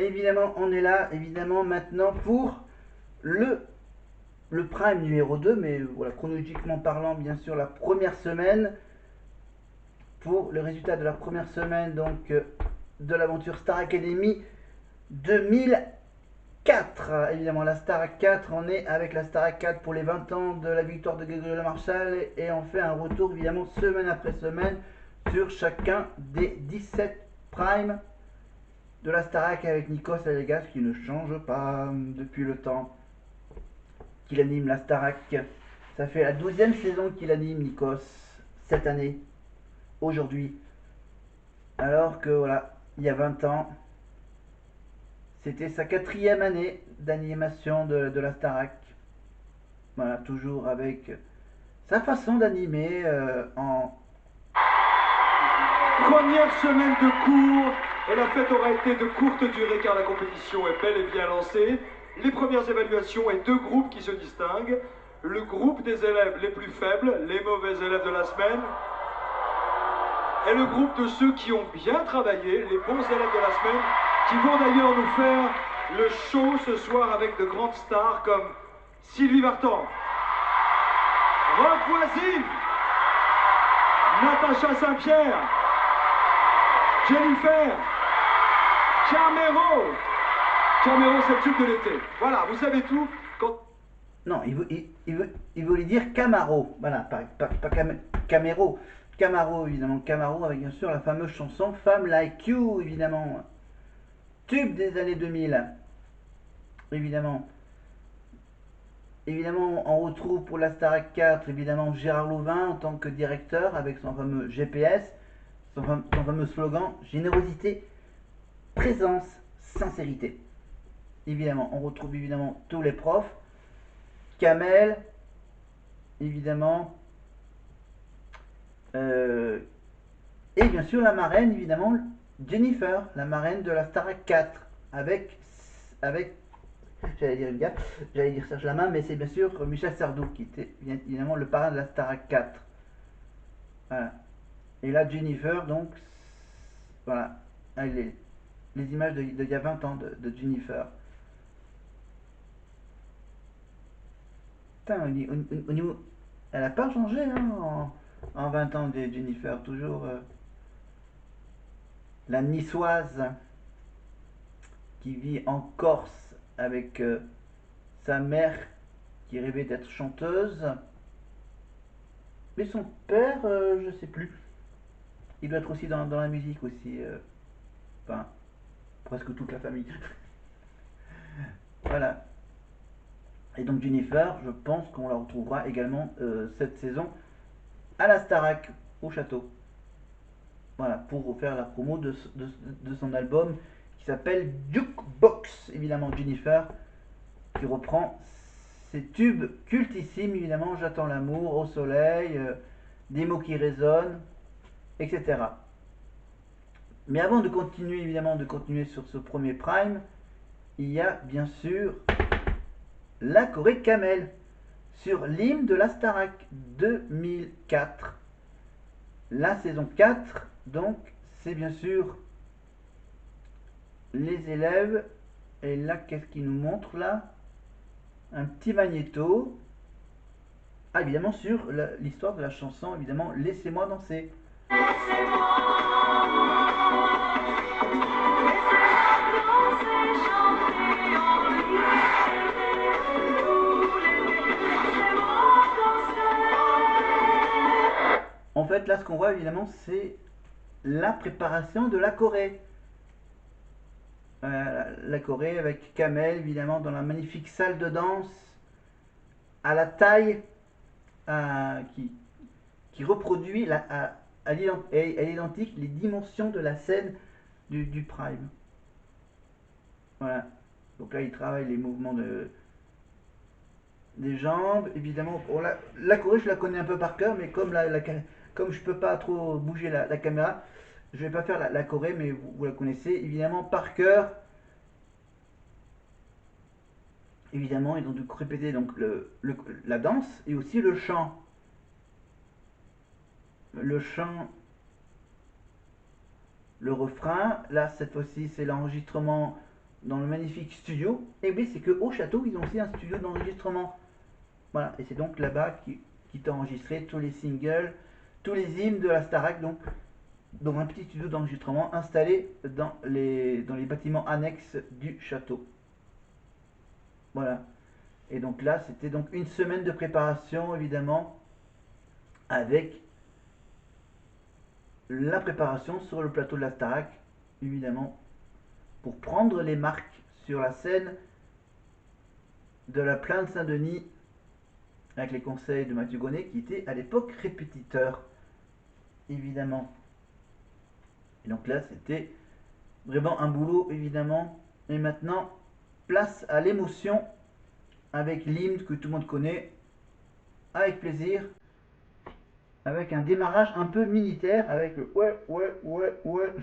évidemment, on est là, évidemment, maintenant pour le, le Prime numéro 2, mais voilà, chronologiquement parlant, bien sûr, la première semaine, pour le résultat de la première semaine, donc, de l'aventure Star Academy 2004. Évidemment, la Star 4, on est avec la Star 4 pour les 20 ans de la victoire de Grégory Marshall, et on fait un retour, évidemment, semaine après semaine, sur chacun des 17 Prime de la Starac avec Nikos Aliagas qui ne change pas depuis le temps qu'il anime la Starac. Ça fait la 12e saison qu'il anime Nikos cette année, aujourd'hui. Alors que voilà, il y a 20 ans, c'était sa 4e année d'animation de la Starac. Voilà, toujours avec sa façon d'animer en... Première semaine de cours et la fête aura été de courte durée car la compétition est bel et bien lancée. Les premières évaluations et deux groupes qui se distinguent. Le groupe des élèves les plus faibles, les mauvais élèves de la semaine, et le groupe de ceux qui ont bien travaillé, les bons élèves de la semaine, qui vont d'ailleurs nous faire le show ce soir avec de grandes stars comme Sylvie Vartan, Roch Voisine, Natacha Saint-Pierre, Jennifer, Camero. Camero, c'est le tube de l'été. Voilà, vous savez tout. Quand... Non, il voulait dire Camaro. Voilà, pas Camero. Camaro, évidemment. Camaro avec bien sûr la fameuse chanson Femme Like You, évidemment. Tube des années 2000. Évidemment. Évidemment, on retrouve pour la Starac 4, évidemment, Gérard Louvain en tant que directeur avec son fameux GPS, son fameux slogan générosité, présence, sincérité. Évidemment, on retrouve évidemment tous les profs, Kamel, évidemment, et bien sûr la marraine, évidemment, Jennifer, la marraine de la Starac 4, avec j'allais dire une gaffe, j'allais dire Serge Lama, mais c'est bien sûr Michel Sardou qui était évidemment le parrain de la Starac 4. Voilà. Et là, Jennifer, donc, voilà, les images il y a 20 ans de Jennifer. Putain, au niveau, elle a pas changé hein, en 20 ans de Jennifer, toujours la niçoise qui vit en Corse avec sa mère qui rêvait d'être chanteuse. Mais son père, je sais plus. Il doit être aussi dans la musique aussi. Enfin, presque toute la famille. Voilà. Et donc Jennifer, je pense qu'on la retrouvera également cette saison à la Starac, au château. Voilà, pour faire la promo de son album qui s'appelle Jukebox, évidemment Jennifer, qui reprend ses tubes cultissimes, évidemment, J'attends l'amour, Au soleil, Des mots qui résonnent, etc. Mais avant de continuer, évidemment, de continuer sur ce premier prime, il y a bien sûr la Corée Camel sur l'hymne de la Starac 2004. La saison 4, donc, c'est bien sûr les élèves. Et là, qu'est-ce qu'il nous montre là? Un petit magnéto. Ah, évidemment, sur l'histoire de la chanson, évidemment, Laissez-moi danser. En fait, là, ce qu'on voit, évidemment, c'est la préparation de la Corée. La Corée avec Kamel, évidemment, dans la magnifique salle de danse à la taille qui, reproduit à l'identique les dimensions de la scène du Prime. Voilà. Donc là, il travaille les mouvements des jambes. Évidemment, la Corée, je la connais un peu par cœur, mais comme je peux pas trop bouger la caméra, je vais pas faire la Corée, mais vous la connaissez évidemment par cœur. Évidemment, ils ont dû répéter donc la danse et aussi le chant. Le chant, le refrain. Là, cette fois-ci, c'est l'enregistrement dans le magnifique studio. Et oui, c'est qu'au château, ils ont aussi un studio d'enregistrement. Voilà, et c'est donc là-bas qui t'a enregistré tous les singles, tous les hymnes de la Starac, donc dans un petit studio d'enregistrement installé dans les bâtiments annexes du château. Voilà. Et donc là, c'était donc une semaine de préparation, évidemment, avec la préparation sur le plateau de la Starac, évidemment, pour prendre les marques sur la scène de la Plaine Saint-Denis, avec les conseils de Mathieu Gonnet, qui était à l'époque répétiteur, évidemment. Et donc là, c'était vraiment un boulot, évidemment. Et maintenant, place à l'émotion avec l'hymne que tout le monde connaît, avec plaisir, avec un démarrage un peu militaire, avec le ouais, ouais, ouais, ouais.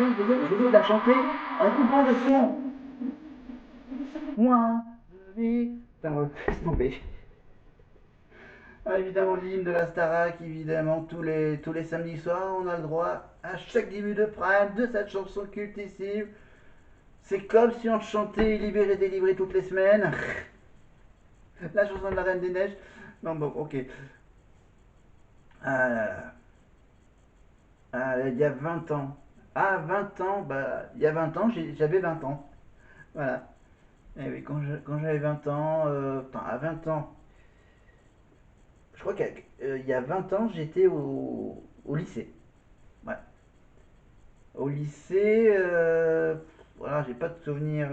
Je vais la chanter en coupant le son. Moi, je vais. Laisse tomber. Ah, évidemment, l'hymne de la Starac, évidemment, tous les samedis soirs, on a le droit à chaque début de prime de cette chanson cultissime. C'est comme si on chantait Libéré, délivré toutes les semaines. La chanson de la Reine des Neiges. Non, bon, ok. Ah là là. Ah, il y a 20 ans. Ah, 20 ans, bah, il y a 20 ans, j'avais 20 ans. Voilà. Et oui, quand j'avais 20 ans, à 20 ans, je crois qu'il y a 20 ans, j'étais au lycée. Ouais. Au lycée, voilà, j'ai pas de souvenir.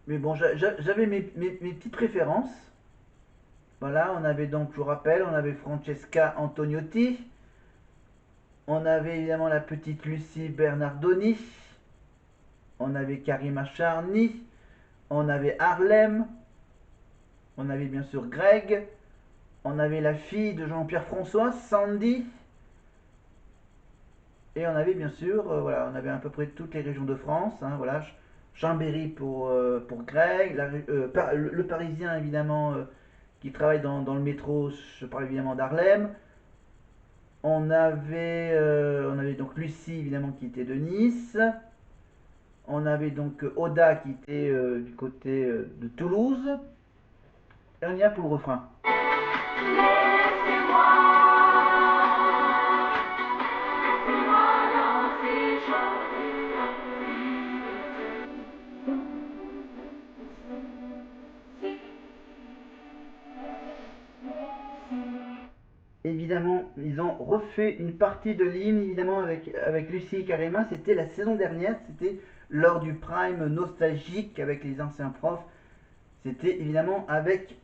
Mais bon, j'avais mes petites préférences. Voilà, on avait donc, je vous rappelle, on avait Francesca Antoniotti. On avait évidemment la petite Lucie Bernardoni. On avait Karima Charny. On avait Harlem. On avait bien sûr Greg. On avait la fille de Jean-Pierre François, Sandy. Et on avait bien sûr, voilà, on avait à peu près toutes les régions de France. Hein, voilà, Chambéry pour Greg, le Parisien évidemment qui travaille dans le métro, je parle évidemment d'Harlem. On avait donc Lucie évidemment qui était de Nice. On avait donc Oda qui était du côté de Toulouse. Et on y a pour le refrain. Évidemment, ils ont refait une partie de l'hymne, évidemment, avec Lucie et Karima. C'était la saison dernière, c'était lors du Prime nostalgique avec les anciens profs. C'était évidemment avec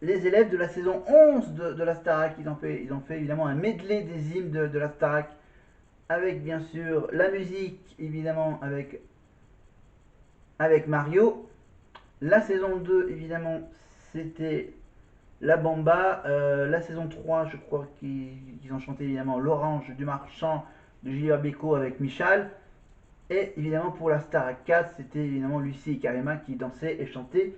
les élèves de la saison 11 de la Starac. Ils ont fait évidemment un medley des hymnes de la Starac. Avec bien sûr la musique, évidemment, avec Mario. La saison 2, évidemment, c'était la Bamba. La saison 3, je crois qu'ils ont chanté évidemment L'Orange du Marchand de Gilbert Bécaud avec Michal. Et évidemment pour la Star 4, c'était évidemment Lucie et Karima qui dansaient et chantaient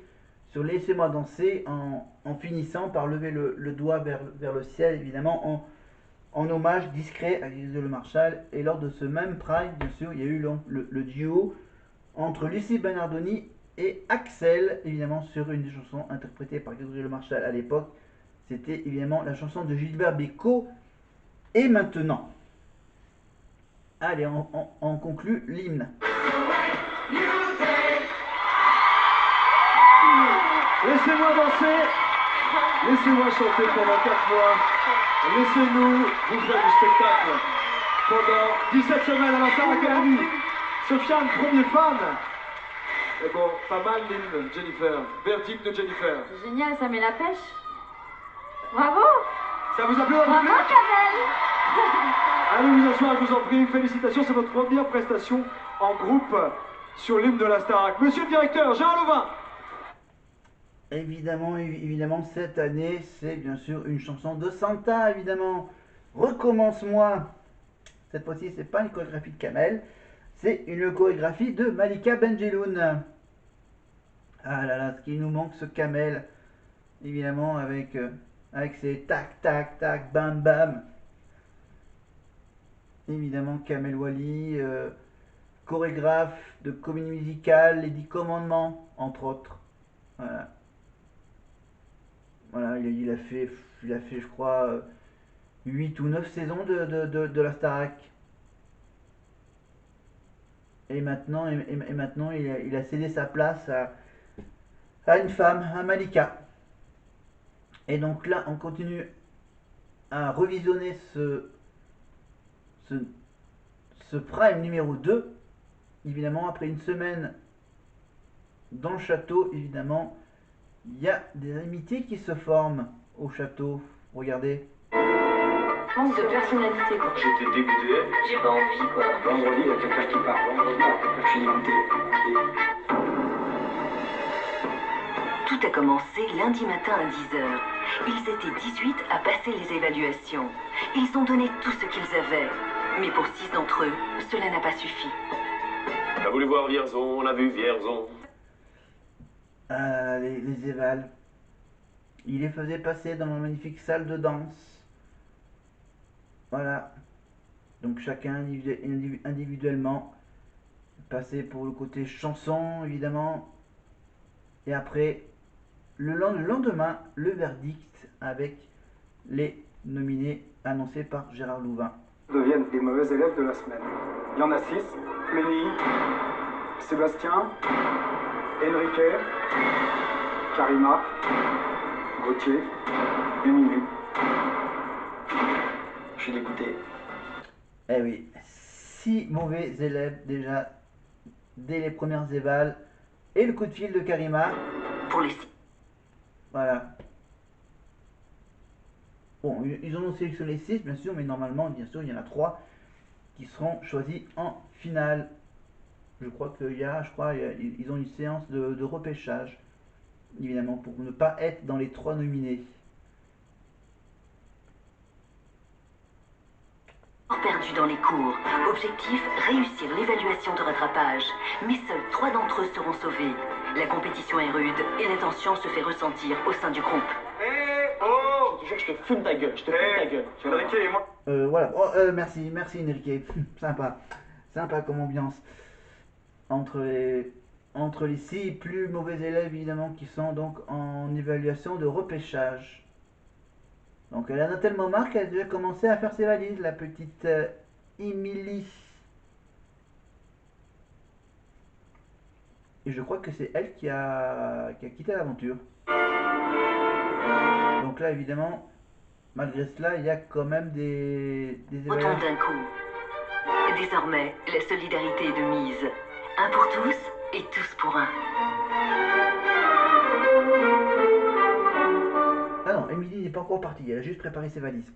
sur Laissez-moi danser en finissant par lever le doigt vers le ciel, évidemment en hommage discret à Gilles Le Marchal. Et lors de ce même Pride, bien sûr, il y a eu le duo entre Lucie Bernardoni et Axel, évidemment sur une des chansons interprétées par Grégory Le Marchal à l'époque. C'était évidemment la chanson de Gilbert Bécaud. Et maintenant, allez, on conclut l'hymne. Laissez-moi danser, laissez-moi chanter pendant 4 mois, laissez-nous vous faire du spectacle pendant 17 semaines à la Star Academy. Sofiane, premier fan. Et bon, pas mal l'hymne, Jennifer. Verdict de Jennifer. C'est génial, ça met la pêche. Bravo. Ça vous a plu, votre Bravo, public? Kamel. Allez vous asseoir, je vous en prie. Félicitations, c'est votre première prestation en groupe sur l'hymne de la Starac. Monsieur le directeur, Gérard Louvain. Évidemment, cette année, c'est bien sûr une chanson de Santa, évidemment. Recommence-moi. Cette fois-ci, c'est pas une chorégraphie de Kamel, c'est une chorégraphie de Malika Benjeloun. Ah là là, ce qui nous manque, ce Kamel, évidemment, avec ses tac, tac, tac, bam, bam. Évidemment, Kamel Wally, chorégraphe de comédie musicale, Les 10 Commandements, entre autres. Voilà. Voilà, il a fait, je crois, 8 ou 9 saisons de la Starac. Et maintenant il a cédé sa place à une femme, à Malika. Et donc là, on continue à revisionner ce, ce Prime numéro 2. Évidemment, après une semaine dans le château, évidemment, il y a des amitiés qui se forment au château. Regardez. Manque de personnalité, quoi. J'étais dégoûté. J'ai pas envie, quoi. Vendredi, il y a quelqu'un qui part. Vendredi, il y a quelqu'un qui est dégoûté. Tout a commencé lundi matin à 10h. Ils étaient 18 à passer les évaluations. Ils ont donné tout ce qu'ils avaient. Mais pour 6 d'entre eux, cela n'a pas suffi. On a voulu voir Vierzon, on a vu Vierzon. Ah, les évals. Il les faisait passer dans ma magnifique salle de danse. Voilà. Donc chacun individuellement. Passé pour le côté chanson, évidemment. Et après, le lendemain, le verdict avec les nominés annoncés par Gérard Louvain. Deviennent des mauvais élèves de la semaine. Il y en a 6. Ménie, Sébastien, Enrique, Karima, Gauthier, Émilie. Je suis dégoûté. Eh oui, 6 mauvais élèves déjà dès les premières évals. Et le coup de fil de Karima. Pour les Voilà. Bon, ils en ont sélectionné 6, bien sûr, mais normalement, bien sûr, il y en a 3 qui seront choisis en finale. Je crois ils ont une séance de repêchage, évidemment, pour ne pas être dans les 3 nominés. perdus dans les cours. Objectif, réussir l'évaluation de rattrapage. Mais seuls 3 d'entre eux seront sauvés. La compétition est rude et la tension se fait ressentir au sein du groupe. Oh, je te jure, je te fume ta gueule, je te fume ta gueule. Enrique et moi. Voilà. Merci Enrique. Sympa comme ambiance. Entre les 6 plus mauvais élèves, évidemment, qui sont donc en évaluation de repêchage. Donc elle a tellement marre qu'elle a déjà commencé à faire ses valises, la petite Émilie. Et je crois que c'est elle qui a quitté l'aventure. Donc là, évidemment, malgré cela, il y a quand même des Autant évaluations. d'un coup. Désormais, la solidarité est de mise. Un pour tous et tous pour un. Ah non, Émilie n'est pas encore partie, elle a juste préparé ses valises.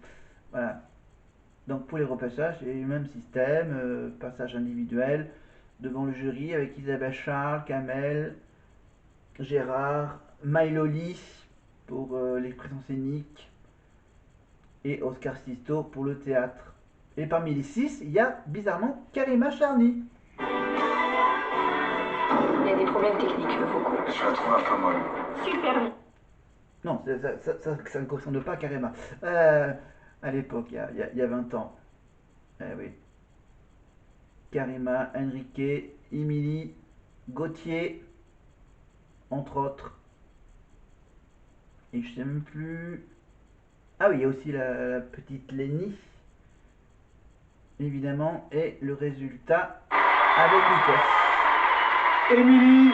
Voilà. Donc pour les repassages, c'est le même système, passage individuel, devant le jury avec Isabelle Charles, Kamel, Gérard, Maïloli pour l'expression scénique et Oscar Sisto pour le théâtre. Et parmi les 6, il y a bizarrement Karima Charny. Il y a des problèmes techniques vocaux. Je la trouve un peu molle. Super. Non, ça ne correspond pas à Karima. À l'époque, il y a 20 ans. Oui. Karima, Enrique, Émilie, Gauthier, entre autres. Et je sais même plus. Ah oui, il y a aussi la petite Lénie, évidemment, et le résultat avec Lucas. Émilie,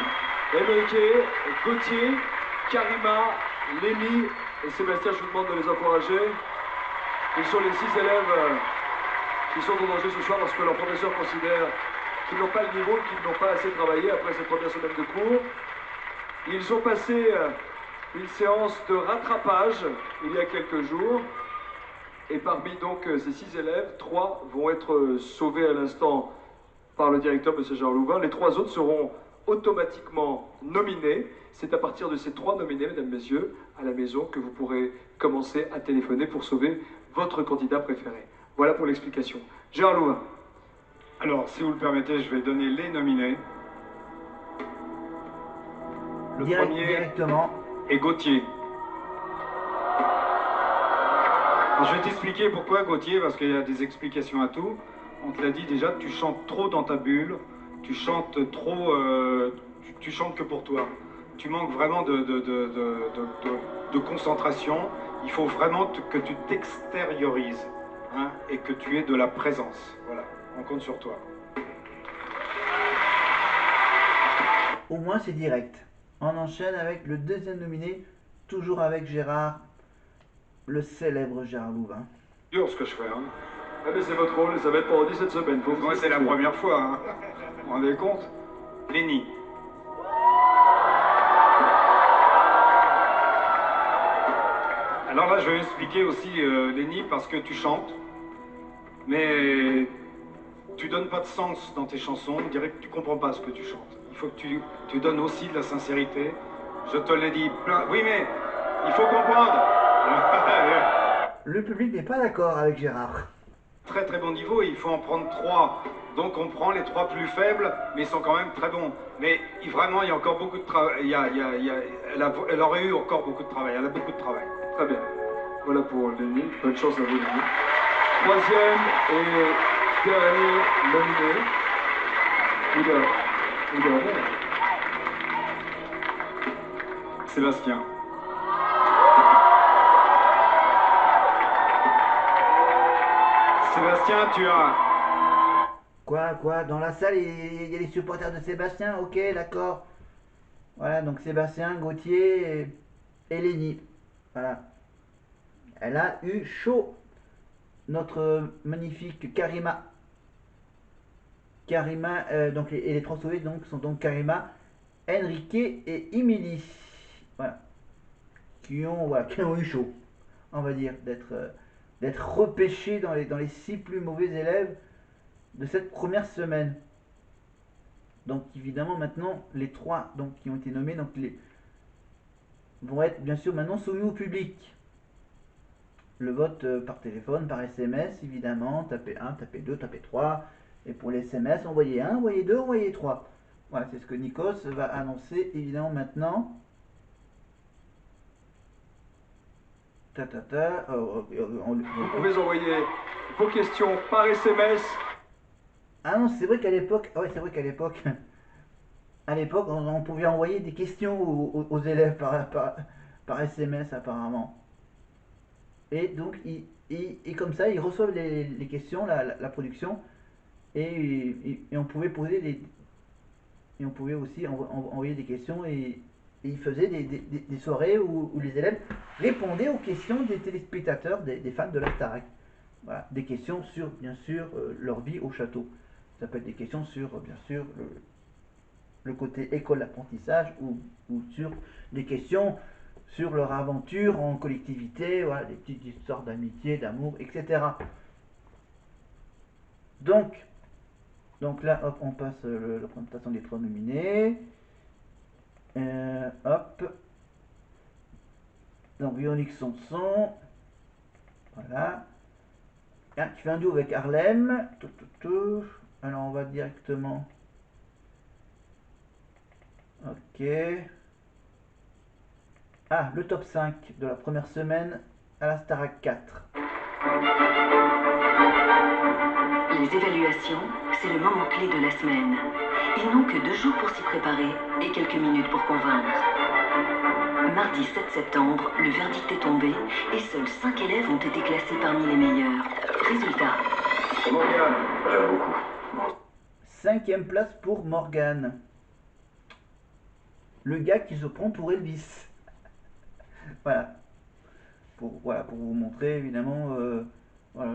Enrique, Gauthier, Karima, Lénie et Sébastien, je vous demande de les encourager. Ils sont les 6 élèves qui sont en danger ce soir parce que leurs professeurs considèrent qu'ils n'ont pas le niveau, qu'ils n'ont pas assez travaillé après cette première semaine de cours. Ils ont passé une séance de rattrapage il y a quelques jours. Et parmi donc ces 6 élèves, 3 vont être sauvés à l'instant par le directeur, M. Jean Louvain. Les 3 autres seront automatiquement nominés. C'est à partir de ces 3 nominés, mesdames, messieurs, à la maison, que vous pourrez commencer à téléphoner pour sauver votre candidat préféré. Voilà pour l'explication. Gérard Louvain. Alors, si vous le permettez, je vais donner les nominés. Le premier Directement. est Gauthier. Alors, je vais t'expliquer pourquoi Gauthier, parce qu'il y a des explications à tout. On te l'a dit déjà, tu chantes trop dans ta bulle, tu chantes trop, tu chantes que pour toi. Tu manques vraiment de concentration. Il faut vraiment que tu t'extériorises, hein, et que tu aies de la présence. Voilà, on compte sur toi. Au moins c'est direct. On enchaîne avec le deuxième nominé, toujours avec Gérard, le célèbre Gérard Louvain. Dur ce que je fais, hein. Ah mais c'est votre rôle et ça va être pendant 17 semaines. Faut Moi, c'est la première fois, hein. Vous vous rendez compte? Lenny. Alors là, je vais expliquer aussi, Lenny, parce que tu chantes, mais tu donnes pas de sens dans tes chansons. On dirait que tu comprends pas ce que tu chantes. Il faut que tu donnes aussi de la sincérité. Je te l'ai dit plein... Oui, mais il faut comprendre. Le public n'est pas d'accord avec Gérard. Très très bon niveau, et il faut en prendre 3. Donc on prend les 3 plus faibles, mais ils sont quand même très bons. Mais vraiment, il y a encore beaucoup de travail. Elle aurait eu encore beaucoup de travail. Elle a beaucoup de travail. Très bien. Voilà pour Lenny. Bonne chance à vous, Lenny. Troisième et dernier nominé. Sébastien. Sébastien, tu as... Quoi? Dans la salle, il y a les supporters de Sébastien, ok, d'accord. Voilà, donc Sébastien, Gauthier et Lenny. Voilà. Elle a eu chaud. Notre magnifique Karima. Donc, et les 3 sauvés donc, sont donc Karima, Enrique et Emily. Voilà. Qui ont eu chaud, on va dire, d'être repêchés dans les 6 plus mauvais élèves de cette première semaine. Donc évidemment maintenant les 3 donc, qui ont été nommés donc, vont être bien sûr maintenant soumis au public. Le vote par téléphone, par SMS évidemment, tapez 1, tapez 2, tapez 3. Et pour les SMS, envoyez 1, envoyez 2, envoyez 3. Voilà, c'est ce que Nikos va annoncer évidemment maintenant. Vous pouvez envoyer vos questions par SMS. Ah non, c'est vrai qu'à l'époque, on pouvait envoyer des questions aux élèves par SMS apparemment. Et donc, et comme ça, ils reçoivent les questions, la production, et on pouvait poser et on pouvait aussi envoyer des questions, et ils faisaient des soirées où les élèves répondaient aux questions des téléspectateurs, des fans de la Starac. Voilà, des questions sur, bien sûr, leur vie au château. Ça peut être des questions sur, bien sûr, le côté école d'apprentissage, ou sur des questions sur leur aventure en collectivité, voilà, des petites histoires d'amitié, d'amour, etc. Donc là, hop, on passe la présentation des 3 nominés. Hop. Donc Véronique Sanson. Voilà. Ah, tu fais un duo avec Harlem. Alors on va directement. Ok. Ah, le top 5 de la première semaine à la Starac 4. Les évaluations, c'est le moment clé de la semaine. Ils n'ont que 2 jours pour s'y préparer et quelques minutes pour convaincre. Mardi 7 septembre, le verdict est tombé et seuls 5 élèves ont été classés parmi les meilleurs. Résultat. Morgane, j'aime beaucoup. 5e place pour Morgane. Le gars qui se prend pour Elvis. Voilà. Pour vous montrer évidemment, voilà,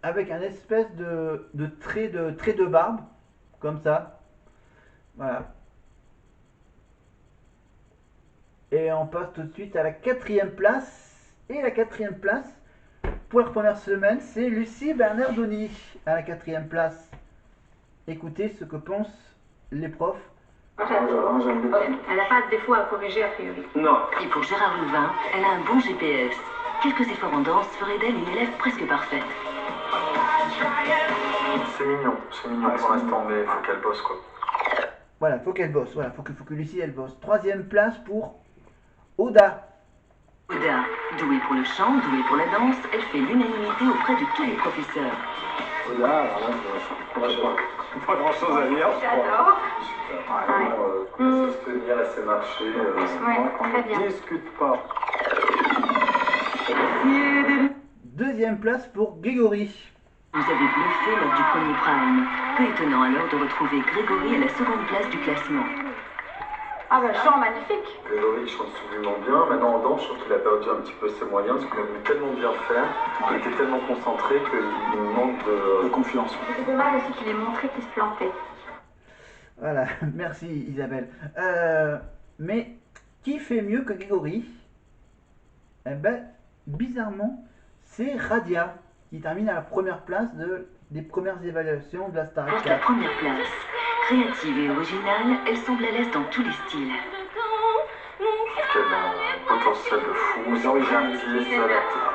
avec un espèce de trait de barbe, comme ça. Voilà. Et on passe tout de suite à la 4e place. Et la 4e place, pour la première semaine, c'est Lucie Bernardoni à la 4e place. Écoutez ce que pensent les profs J'adore. J'aime beaucoup. Elle n'a pas de défaut à corriger a priori. Non. Et pour Gérard Louvain, elle a un bon GPS. Quelques efforts en danse feraient d'elle une élève presque parfaite. C'est mignon pour l'instant, mais faut qu'elle bosse quoi. Voilà, faut qu'elle bosse. Voilà, faut que Lucie elle bosse. Troisième place pour Oda. Oda, douée pour le chant, douée pour la danse, elle fait l'unanimité auprès de tous les professeurs. Là, alors là, Pas grand chose à dire. J'adore. Elle sait se tenir, elle sait marcher. Ouais, très bien. discute pas. Deuxième place pour Grégory. Vous avez bluffé lors du premier prime. Peu étonnant alors de retrouver Grégory à la seconde place du classement. Ah bah, chant magnifique. Grégory il chante souvent bien. Maintenant en danse, je trouve qu'il a perdu un petit peu ses moyens parce qu'il a voulu tellement bien faire, il était tellement concentré qu'il manque de Confiance. C'est dommage aussi qu'il ait montré qu'il se plantait. Voilà, merci Isabelle. Mais qui fait mieux que Grégory? Eh ben, bizarrement, c'est Radia qui termine à la première place des premières évaluations de la Star Porte la 4. première place. Créative et originale, elle semble à l'aise dans tous les styles. qu'elle a un potentiel de fou, c'est artiste,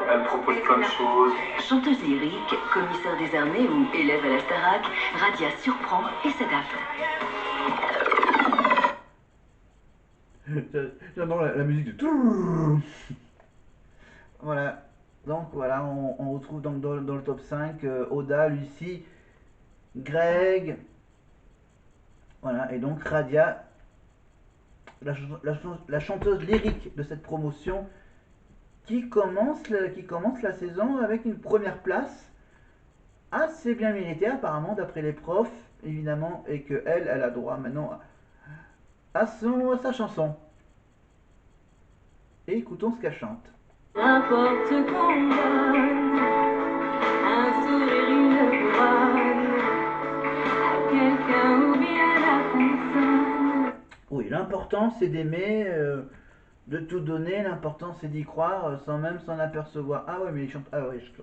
elle propose plein de choses. Chanteuse lyrique, commissaire des armées ou élève à la Starac, Radia surprend et s'adapte. J'adore la musique de tout. Voilà, donc voilà, on retrouve donc dans le top 5 Oda, Lucie, Greg, voilà, et donc Radia, la chanteuse lyrique de cette promotion qui commence la saison avec une première place assez bien méritée apparemment d'après les profs évidemment, et que elle a droit maintenant à sa chanson. Et écoutons ce qu'elle chante. N'importe qu'on donne un sourire, une couronne à quelqu'un ou bien à la personne. Oui, l'important c'est d'aimer, de tout donner, l'important c'est d'y croire sans même s'en apercevoir. Ah ouais, mais elle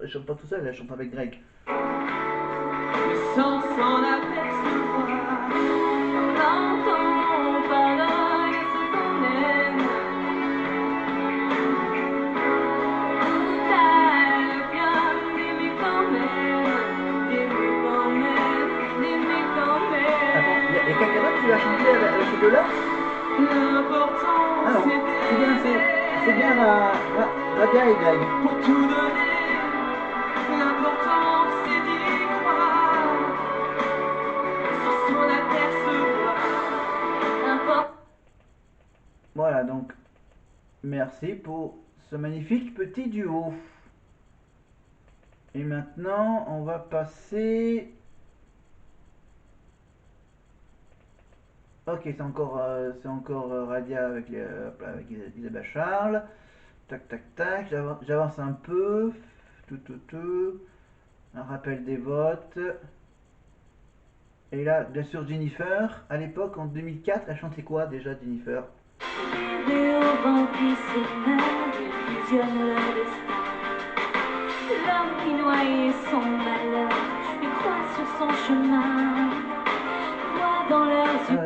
chante pas tout seul, elle chante avec Greg. Mais sans s'en apercevoir, quand on pardonne ce qu'on aime, tout a le bien d'aimer quand même, d'aimer quand même, d'aimer quand même. Attends, il y a quelqu'un d'autre qui va chanter avec ces deux-là? L'important Ah non, c'est bien Radia et Greg. pour tout donner, l'important c'est d'y croire, sans s'en apercevoir, n'importe. Voilà, donc merci pour ce magnifique petit duo. Et maintenant, on va passer... Ok, c'est encore Radia avec Isabelle Charles. Tac, tac, tac. J'avance un peu. Un rappel des votes. Et là, bien sûr, Jennifer. À l'époque, en 2004, elle chantait quoi déjà, Jennifer? Des au vent qui s'émeut, illusionne leur destin. L'homme qui noyait son malheur, lui croit sur son chemin, voit dans leurs yeux.